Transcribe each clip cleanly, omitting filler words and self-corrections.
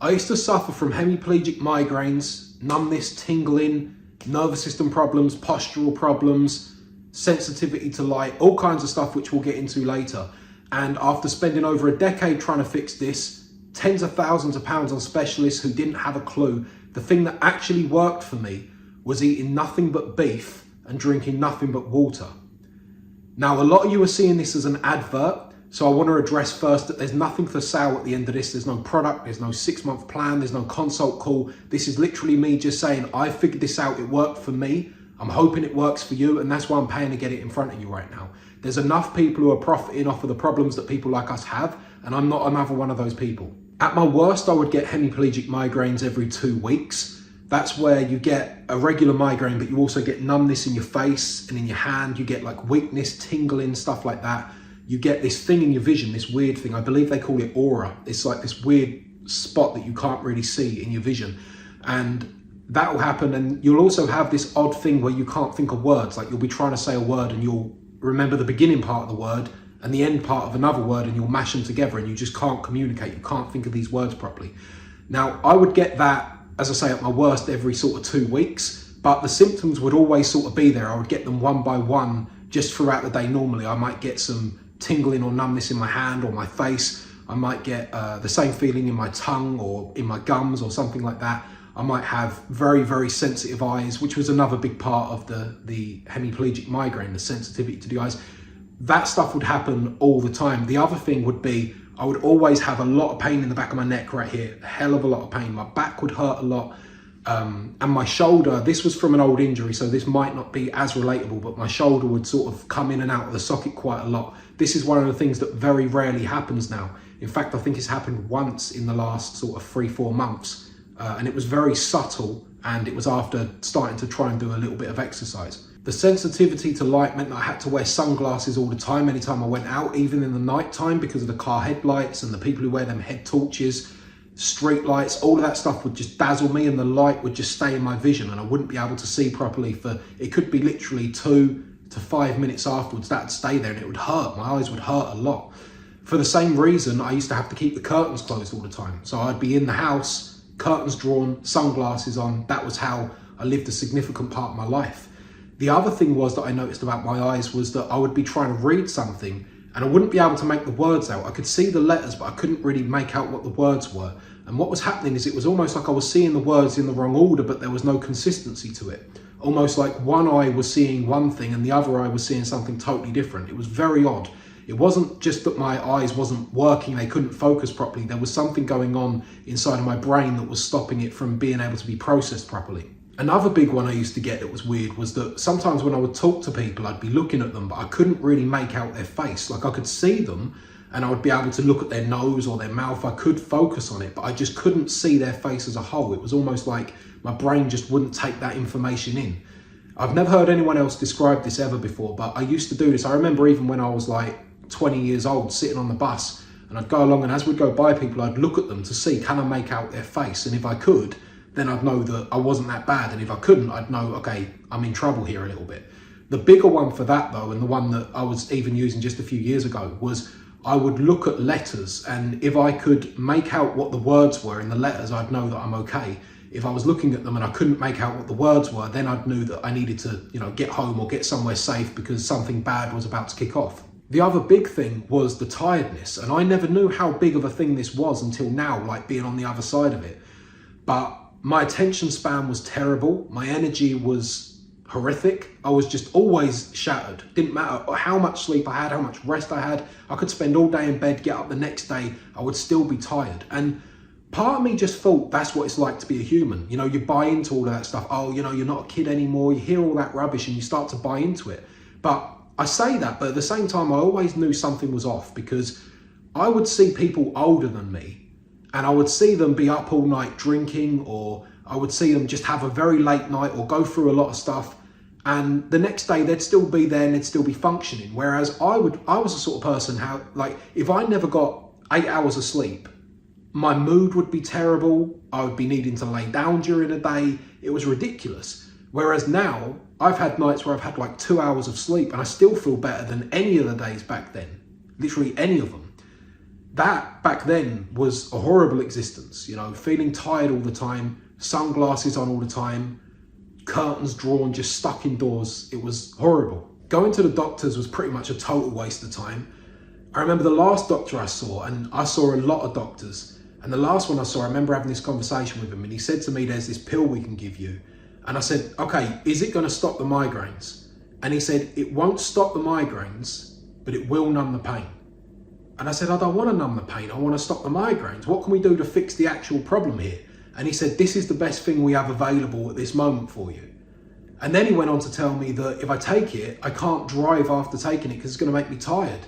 I used to suffer from hemiplegic migraines, numbness, tingling, nervous system problems, postural problems, sensitivity to light, all kinds of stuff which we'll get into later. And after spending over a decade trying to fix this, tens of thousands of pounds on specialists who didn't have a clue, the thing that actually worked for me was eating nothing but beef and drinking nothing but water. Now, a lot of you are seeing this as an advert, so I want to address first that there's nothing for sale at the end of this. There's no product, there's no 6-month plan, there's no consult call. This is literally me just saying, I figured this out, it worked for me. I'm hoping it works for you, and that's why I'm paying to get it in front of you right now. There's enough people who are profiting off of the problems that people like us have, and I'm not another one of those people. At my worst, I would get hemiplegic migraines every 2 weeks. That's where you get a regular migraine, but you also get numbness in your face and in your hand. You get like weakness, tingling, stuff like that. You get this thing in your vision, this weird thing. I believe they call it aura. It's like this weird spot that you can't really see in your vision. And that will happen. And you'll also have this odd thing where you can't think of words. Like you'll be trying to say a word and you'll remember the beginning part of the word and the end part of another word, and you'll mash them together and you just can't communicate. You can't think of these words properly. Now, I would get that, as I say, at my worst every sort of 2 weeks, but the symptoms would always sort of be there. I would get them one by one just throughout the day. Normally, I might get some tingling or numbness in my hand or my face. I might get the same feeling in my tongue or in my gums or something like that. I might have very, very sensitive eyes, which was another big part of the hemiplegic migraine, the sensitivity to the eyes. That stuff would happen all the time. The other thing would be, I would always have a lot of pain in the back of my neck right here, a hell of a lot of pain. My back would hurt a lot. And my shoulder, this was from an old injury, so this might not be as relatable, but my shoulder would sort of come in and out of the socket quite a lot. This is one of the things that very rarely happens now. In fact, I think it's happened once in the last sort of 3-4 months. And it was very subtle, and it was after starting to try and do a little bit of exercise. The sensitivity to light meant that I had to wear sunglasses all the time, anytime I went out, even in the night time, because of the car headlights and the people who wear them head torches, street lights, all of that stuff would just dazzle me, and the light would just stay in my vision and I wouldn't be able to see properly for, it could be literally 2 to 5 minutes afterwards. That'd stay there and it would hurt. My eyes would hurt a lot. For the same reason, I used to have to keep the curtains closed all the time. So I'd be in the house, curtains drawn, sunglasses on. That was how I lived a significant part of my life. The other thing was that I noticed about my eyes was that I would be trying to read something and I wouldn't be able to make the words out. I could see the letters, but I couldn't really make out what the words were. And what was happening is it was almost like I was seeing the words in the wrong order, but there was no consistency to it. Almost like one eye was seeing one thing and the other eye was seeing something totally different. It was very odd. It wasn't just that my eyes wasn't working, they couldn't focus properly. There was something going on inside of my brain that was stopping it from being able to be processed properly. Another big one I used to get that was weird was that sometimes when I would talk to people, I'd be looking at them, but I couldn't really make out their face. Like I could see them and I would be able to look at their nose or their mouth. I could focus on it, but I just couldn't see their face as a whole. It was almost like my brain just wouldn't take that information in. I've never heard anyone else describe this ever before, but I used to do this. I remember even when I was like 20 years old, sitting on the bus, and I'd go along and as we'd go by people, I'd look at them to see, can I make out their face? And if I could, then I'd know that I wasn't that bad. And if I couldn't, I'd know, okay, I'm in trouble here a little bit. The bigger one for that though, and the one that I was even using just a few years ago, was I would look at letters, and if I could make out what the words were in the letters, I'd know that I'm okay. If I was looking at them and I couldn't make out what the words were, then I'd knew that I needed to, get home or get somewhere safe because something bad was about to kick off. The other big thing was the tiredness, and I never knew how big of a thing this was until now, like being on the other side of it. But my attention span was terrible. My energy was horrific. I was just always shattered. Didn't matter how much sleep I had, how much rest I had. I could spend all day in bed, get up the next day, I would still be tired. And part of me just thought that's what it's like to be a human. You buy into all of that stuff. Oh, you're not a kid anymore. You hear all that rubbish and you start to buy into it. But I say that, but at the same time, I always knew something was off because I would see people older than me and I would see them be up all night drinking, or I would see them just have a very late night or go through a lot of stuff. And the next day they'd still be there and they'd still be functioning. Whereas I was the sort of person if I never got 8 hours of sleep, my mood would be terrible. I would be needing to lay down during the day. It was ridiculous. Whereas now I've had nights where I've had like 2 hours of sleep and I still feel better than any of the days back then, literally any of them. That back then was a horrible existence, you know, feeling tired all the time, sunglasses on all the time, curtains drawn, just stuck indoors. It was horrible. Going to the doctors was pretty much a total waste of time. I remember the last doctor I saw, and I saw a lot of doctors, and the last one I saw, I remember having this conversation with him, and he said to me, there's this pill we can give you. And I said, okay, is it going to stop the migraines? And he said, it won't stop the migraines, but it will numb the pain. And I said, I don't want to numb the pain. I want to stop the migraines. What can we do to fix the actual problem here? And he said, this is the best thing we have available at this moment for you. And then he went on to tell me that if I take it, I can't drive after taking it because it's going to make me tired.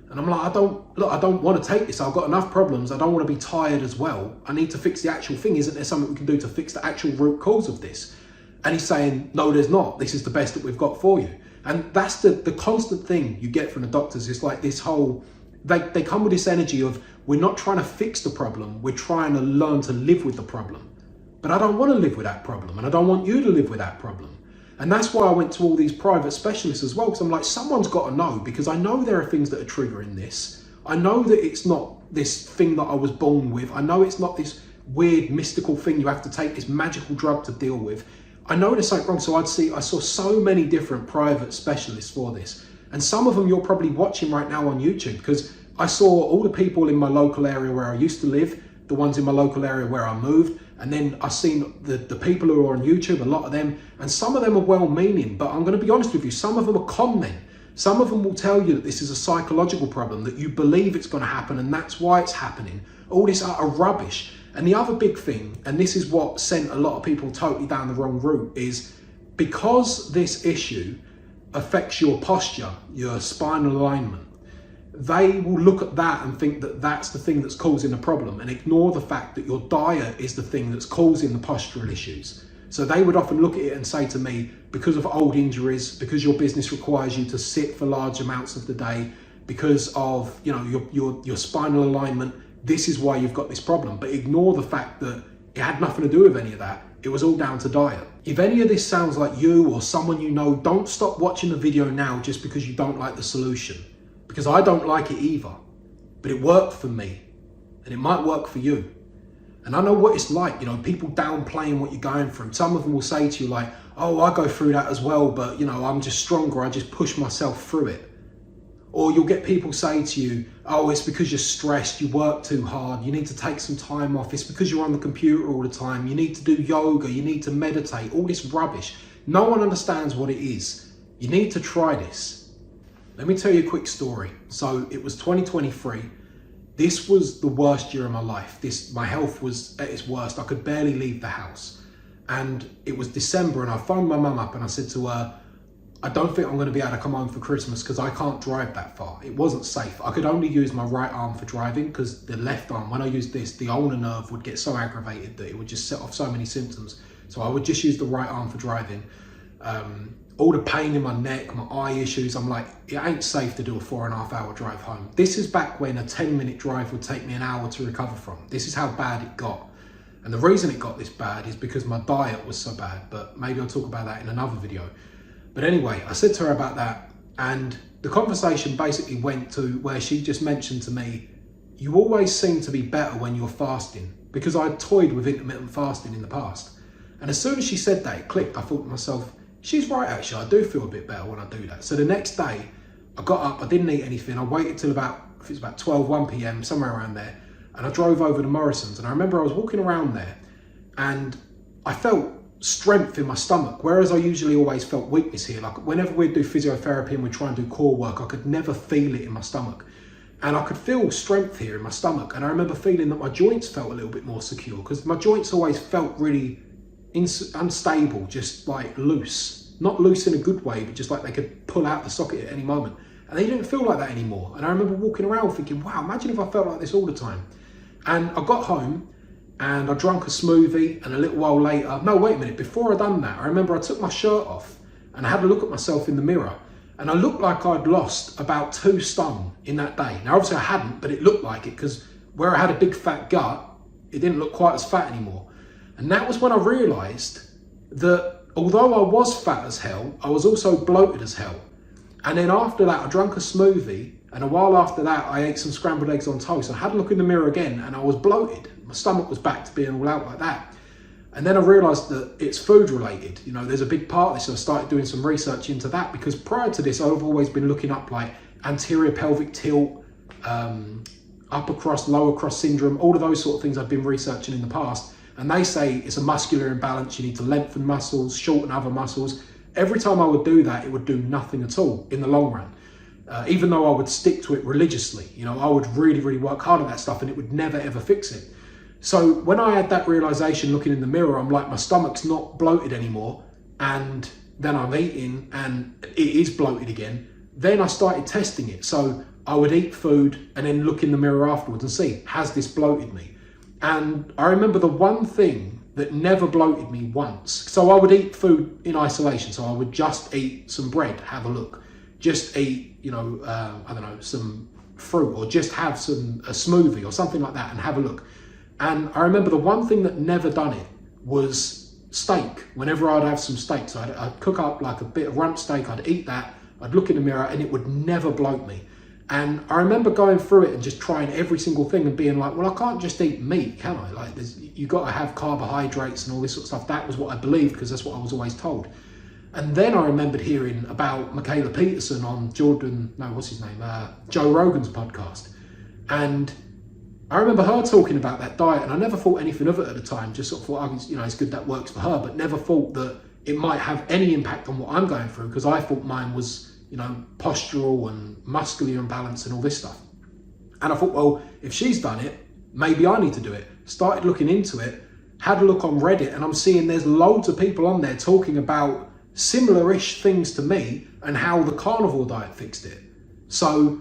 And I'm like, I don't want to take this. I've got enough problems. I don't want to be tired as well. I need to fix the actual thing. Isn't there something we can do to fix the actual root cause of this? And he's saying, no, there's not. This is the best that we've got for you. And that's the constant thing you get from the doctors. It's like this whole, they come with this energy of, we're not trying to fix the problem. We're trying to learn to live with the problem. But I don't want to live with that problem. And I don't want you to live with that problem. And that's why I went to all these private specialists as well, because I'm like, someone's got to know, because I know there are things that are triggering this. I know that it's not this thing that I was born with. I know it's not this weird mystical thing you have to take this magical drug to deal with. I know there's something wrong. So I saw so many different private specialists for this. And some of them you're probably watching right now on YouTube, because I saw all the people in my local area where I used to live, the ones in my local area where I moved, and then I've seen the people who are on YouTube, a lot of them, and some of them are well-meaning, but I'm going to be honest with you, some of them are con men. Some of them will tell you that this is a psychological problem, that you believe it's going to happen, and that's why it's happening. All this utter rubbish. And the other big thing, and this is what sent a lot of people totally down the wrong route, is because this issue affects your posture, your spinal alignment, they will look at that and think that that's the thing that's causing the problem and ignore the fact that your diet is the thing that's causing the postural issues. So they would often look at it and say to me, because of old injuries, because your business requires you to sit for large amounts of the day, because of, you know, your spinal alignment, this is why you've got this problem. But ignore the fact that it had nothing to do with any of that. It was all down to diet. If any of this sounds like you or someone you know, don't stop watching the video now just because you don't like the solution. Because I don't like it either, but it worked for me and it might work for you. And I know what it's like, you know, people downplaying what you're going through. Some of them will say to you like, oh, I go through that as well, but you know, I'm just stronger. I just push myself through it. Or you'll get people say to you, oh, it's because you're stressed, you work too hard, you need to take some time off. It's because you're on the computer all the time. You need to do yoga, you need to meditate, all this rubbish. No one understands what it is. You need to try this. Let me tell you a quick story. So it was 2023. This was the worst year of my life. My health was at its worst. I could barely leave the house. And it was December and I phoned my mum up and I said to her, I don't think I'm going to be able to come home for Christmas because I can't drive that far. It wasn't safe. I could only use my right arm for driving because the left arm, when I used this, the ulnar nerve would get so aggravated that it would just set off so many symptoms. So I would just use the right arm for driving. All the pain in my neck, my eye issues, I'm like, it ain't safe to do a 4.5 hour drive home. This is back when a 10-minute drive would take me an hour to recover from. This is how bad it got. And the reason it got this bad is because my diet was so bad, but maybe I'll talk about that in another video. But anyway, I said to her about that, and the conversation basically went to where she just mentioned to me, you always seem to be better when you're fasting, because I toyed with intermittent fasting in the past. And as soon as she said that, it clicked. I thought to myself, she's right, actually, I do feel a bit better when I do that. So the next day, I got up, I didn't eat anything. I waited till about 1 p.m, somewhere around there. And I drove over to Morrison's. And I remember I was walking around there and I felt strength in my stomach, whereas I usually always felt weakness here. Like whenever we'd do physiotherapy and we'd try and do core work, I could never feel it in my stomach. And I could feel strength here in my stomach. And I remember feeling that my joints felt a little bit more secure, because my joints always felt really unstable, just like loose. Not loose in a good way, but just like they could pull out the socket at any moment. And they didn't feel like that anymore. And I remember walking around thinking, wow, imagine if I felt like this all the time. And I got home and I drank a smoothie, and a little while later, no, wait a minute, before I done that, I remember I took my shirt off and I had a look at myself in the mirror, and I looked like I'd lost about 2 stone in that day. Now, obviously I hadn't, but it looked like it, because where I had a big fat gut, it didn't look quite as fat anymore. And that was when I realized that although I was fat as hell, I was also bloated as hell. And then after that, I drank a smoothie. And a while after that, I ate some scrambled eggs on toast. I had a look in the mirror again and I was bloated. My stomach was back to being all out like that. And then I realised that it's food related. You know, there's a big part of this. So I started doing some research into that, because prior to this, I've always been looking up like anterior pelvic tilt, upper cross, lower cross syndrome, all of those sort of things I've been researching in the past. And they say it's a muscular imbalance. You need to lengthen muscles, shorten other muscles. Every time I would do that, it would do nothing at all in the long run. Even though I would stick to it religiously, you know, I would really, really work hard at that stuff and it would never, ever fix it. So when I had that realization looking in the mirror, I'm like, my stomach's not bloated anymore. And then I'm eating and it is bloated again. Then I started testing it. So I would eat food and then look in the mirror afterwards and see, has this bloated me? And I remember the one thing that never bloated me once. So I would eat food in isolation. So I would just eat some bread, have a look. Just eat, you know, I don't know, some fruit, or just have a smoothie or something like that and have a look. And I remember the one thing that never done it was steak. Whenever I'd have some steak, so I'd cook up like a bit of rump steak, I'd eat that, I'd look in the mirror and it would never bloat me. And I remember going through it and just trying every single thing and being like, well, I can't just eat meat, can I? Like, you got to have carbohydrates and all this sort of stuff. That was what I believed, because that's what I was always told. And then I remembered hearing about Michaela Peterson on Joe Rogan's podcast. And I remember her talking about that diet, and I never thought anything of it at the time. Just sort of thought, you know, it's good that works for her, but never thought that it might have any impact on what I'm going through, because I thought mine was, you know, postural and muscular imbalance and all this stuff. And I thought, well, if she's done it, maybe I need to do it. Started looking into it, had a look on Reddit, and I'm seeing there's loads of people on there talking about similar-ish things to me and how the carnivore diet fixed it. So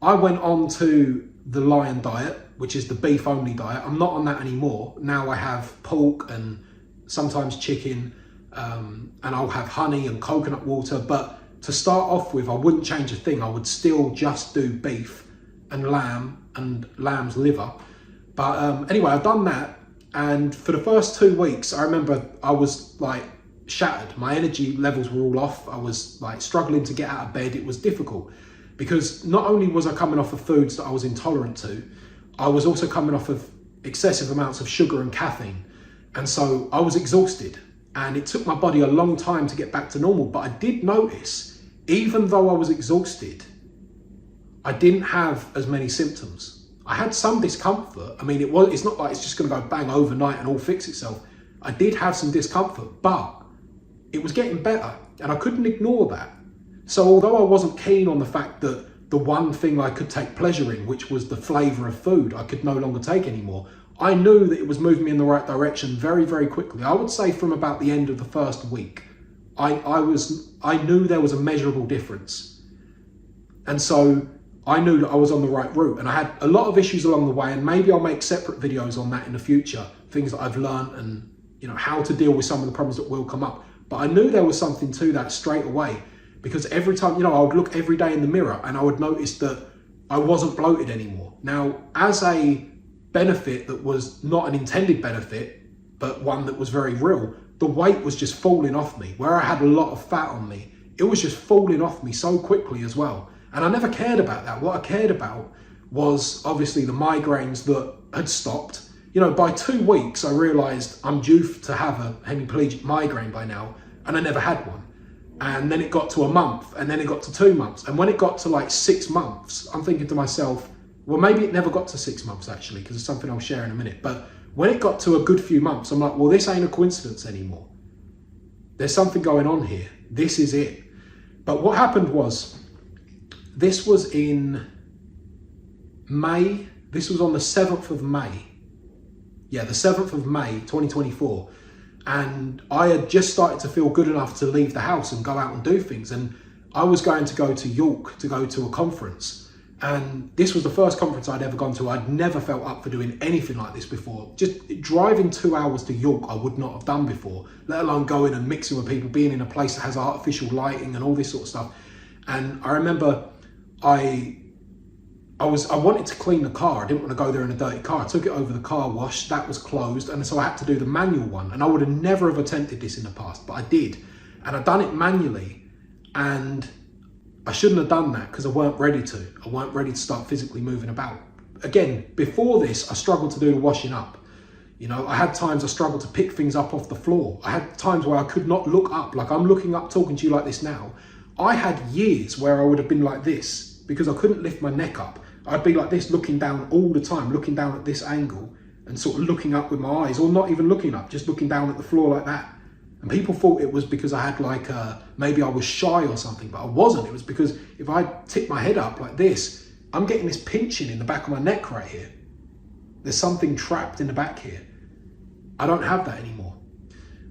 I went on to the Lion diet, which is the beef only diet. I'm not on that anymore. Now I have pork and sometimes chicken, and I'll have honey and coconut water. But to start off with, I wouldn't change a thing. I would still just do beef and lamb and lamb's liver. But anyway, I've done that. And for the first 2 weeks, I remember I was like shattered. My energy levels were all off. I was like struggling to get out of bed. It was difficult, because not only was I coming off of foods that I was intolerant to, I was also coming off of excessive amounts of sugar and caffeine. And so I was exhausted, and it took my body a long time to get back to normal. But I did notice, even though I was exhausted, I didn't have as many symptoms. I had some discomfort. I mean, it's not like it's just going to go bang overnight and all fix itself. I did have some discomfort, but it was getting better, and I couldn't ignore that. So although I wasn't keen on the fact that the one thing I could take pleasure in, which was the flavour of food, I could no longer take anymore, I knew that it was moving me in the right direction very, very quickly. I would say from about the end of the first week, I knew there was a measurable difference. And so I knew that I was on the right route, and I had a lot of issues along the way, and maybe I'll make separate videos on that in the future, things that I've learned and, you know, how to deal with some of the problems that will come up. But I knew there was something to that straight away, because every time, you know, I would look every day in the mirror and I would notice that I wasn't bloated anymore. Now, as a benefit that was not an intended benefit, but one that was very real, the weight was just falling off me. Where I had a lot of fat on me, it was just falling off me so quickly as well. And I never cared about that. What I cared about was obviously the migraines that had stopped. You know, by 2 weeks, I realized I'm due to have a hemiplegic migraine by now, and I never had one. And then it got to a month, and then it got to 2 months. And when it got to like 6 months, I'm thinking to myself, well, maybe it never got to 6 months actually, because it's something I'll share in a minute. But when it got to a good few months, I'm like, well, this ain't a coincidence anymore. There's something going on here. This is it. But what happened was, this was in May. This was on the 7th of May. Yeah, the 7th of May, 2024. And I had just started to feel good enough to leave the house and go out and do things. And I was going to go to York to go to a conference. And this was the first conference I'd ever gone to. I'd never felt up for doing anything like this before. Just driving 2 hours to York, I would not have done before, let alone going and mixing with people, being in a place that has artificial lighting and all this sort of stuff. And I remember I wanted to clean the car. I didn't want to go there in a dirty car. I took it over the car wash. That was closed. And so I had to do the manual one. And I would have never have attempted this in the past, but I did. And I'd done it manually. And I shouldn't have done that because I weren't ready to. I weren't ready to start physically moving about. Again, before this, I struggled to do the washing up. You know, I had times I struggled to pick things up off the floor. I had times where I could not look up, like I'm looking up talking to you like this now. I had years where I would have been like this because I couldn't lift my neck up. I'd be like this, looking down all the time, looking down at this angle and sort of looking up with my eyes, or not even looking up, just looking down at the floor like that. And people thought it was because I had like, maybe I was shy or something, but I wasn't. It was because if I tip my head up like this, I'm getting this pinching in the back of my neck right here. There's something trapped in the back here. I don't have that anymore.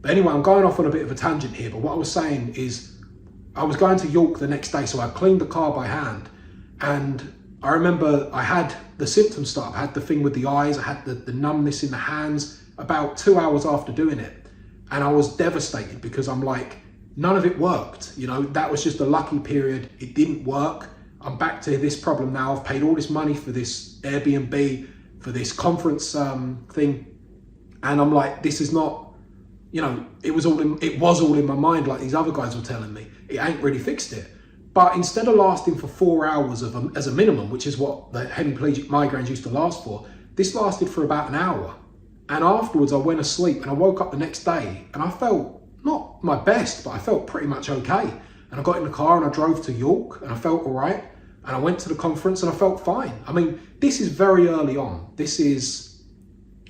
But anyway, I'm going off on a bit of a tangent here, but what I was saying is I was going to York the next day, so I cleaned the car by hand. And I remember I had the symptoms start. I had the thing with the eyes, I had the numbness in the hands about 2 hours after doing it. And I was devastated because I'm like, none of it worked. You know, that was just a lucky period. It didn't work. I'm back to this problem now. I've paid all this money for this Airbnb, for this conference thing. And I'm like, this is not, you know, it was all in my mind, like these other guys were telling me. It ain't really fixed it. But instead of lasting for 4 hours as a minimum, which is what the hemiplegic migraines used to last for, this lasted for about an hour. And afterwards I went to sleep and I woke up the next day and I felt not my best, but I felt pretty much okay. And I got in the car and I drove to York and I felt all right. And I went to the conference and I felt fine. I mean, this is very early on. This is,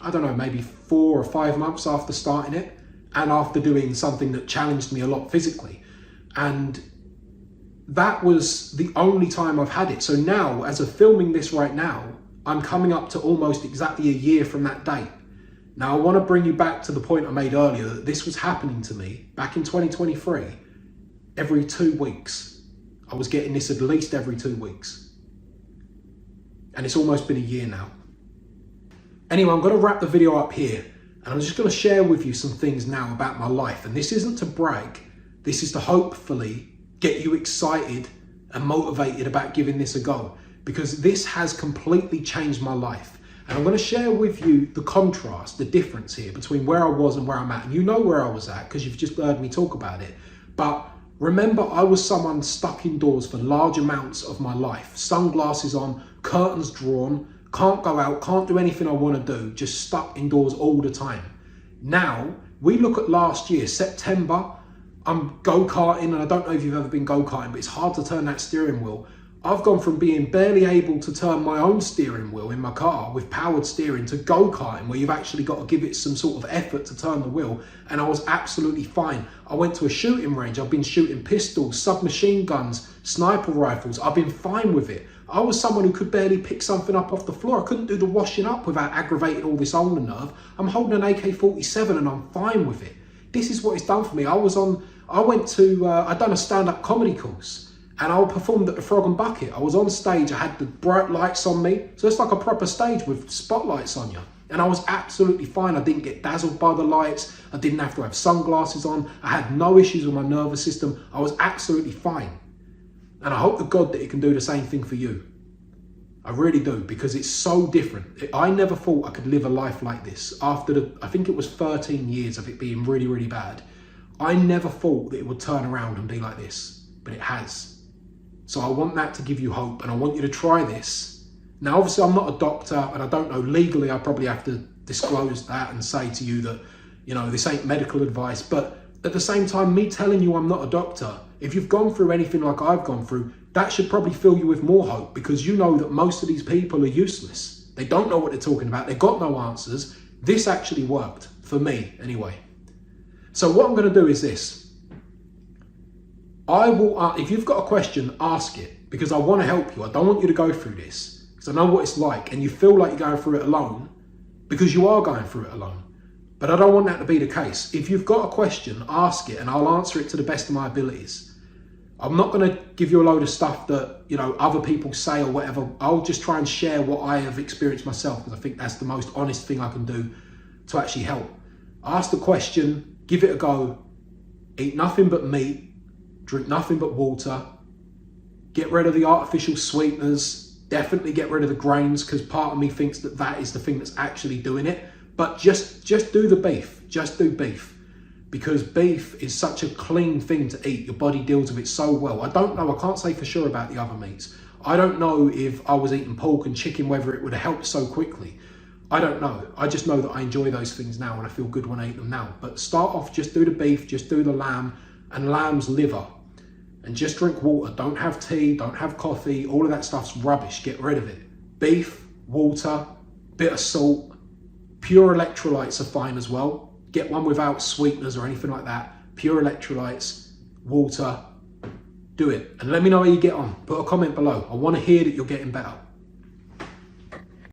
I don't know, maybe 4 or 5 months after starting it and after doing something that challenged me a lot physically. And that was the only time I've had it. So now, as of filming this right now, I'm coming up to almost exactly a year from that date. Now, I want to bring you back to the point I made earlier that this was happening to me back in 2023, every 2 weeks. I was getting this at least every 2 weeks. And it's almost been a year now. Anyway, I'm going to wrap the video up here and I'm just going to share with you some things now about my life. And this isn't to brag. This is to hopefully get you excited and motivated about giving this a go, because this has completely changed my life. And I'm going to share with you the contrast, the difference here between where I was and where I'm at. And you know where I was at because you've just heard me talk about it. But remember, I was someone stuck indoors for large amounts of my life. Sunglasses on, curtains drawn, can't go out, can't do anything I want to do, just stuck indoors all the time. Now, we look at last year, September, I'm go-karting, and I don't know if you've ever been go-karting, but it's hard to turn that steering wheel. I've gone from being barely able to turn my own steering wheel in my car with powered steering to go-karting, where you've actually got to give it some sort of effort to turn the wheel, and I was absolutely fine. I went to a shooting range. I've been shooting pistols, submachine guns, sniper rifles. I've been fine with it. I was someone who could barely pick something up off the floor. I couldn't do the washing up without aggravating all this ulnar nerve. I'm holding an AK-47 and I'm fine with it. This is what it's done for me. I'd done a stand-up comedy course and I performed at the Frog and Bucket. I was on stage, I had the bright lights on me. So it's like a proper stage with spotlights on you. And I was absolutely fine. I didn't get dazzled by the lights. I didn't have to have sunglasses on. I had no issues with my nervous system. I was absolutely fine. And I hope to God that it can do the same thing for you. I really do, because it's so different. I never thought I could live a life like this. After I think it was 13 years of it being really, really bad. I never thought that it would turn around and be like this, but it has. So I want that to give you hope, and I want you to try this. Now, obviously, I'm not a doctor, and I don't know, legally, I probably have to disclose that and say to you that, you know, this ain't medical advice. But at the same time, me telling you I'm not a doctor, if you've gone through anything like I've gone through, that should probably fill you with more hope, because you know that most of these people are useless. They don't know what they're talking about. They've got no answers. This actually worked, for me anyway. So what I'm going to do is this. I will, if you've got a question, ask it, because I want to help you. I don't want you to go through this, because I know what it's like, and you feel like you're going through it alone, because you are going through it alone. But I don't want that to be the case. If you've got a question, ask it, and I'll answer it to the best of my abilities. I'm not going to give you a load of stuff that, you know, other people say or whatever. I'll just try and share what I have experienced myself, because I think that's the most honest thing I can do to actually help. Ask the question, give it a go, eat nothing but meat, drink nothing but water, get rid of the artificial sweeteners, definitely get rid of the grains, because part of me thinks that that is the thing that's actually doing it. But just do the beef, just do beef. because beef is such a clean thing to eat. Your body deals with it so well. I don't know, I can't say for sure about the other meats. I don't know if I was eating pork and chicken, whether it would have helped so quickly. I don't know. I just know that I enjoy those things now and I feel good when I eat them now. But start off, just do the beef, just do the lamb and lamb's liver. And just drink water. Don't have tea, don't have coffee. All of that stuff's rubbish. Get rid of it. Beef, water, bit of salt. Pure electrolytes are fine as well. Get one without sweeteners or anything like that. Pure electrolytes, water. Do it. And let me know how you get on. Put a comment below. I want to hear that you're getting better.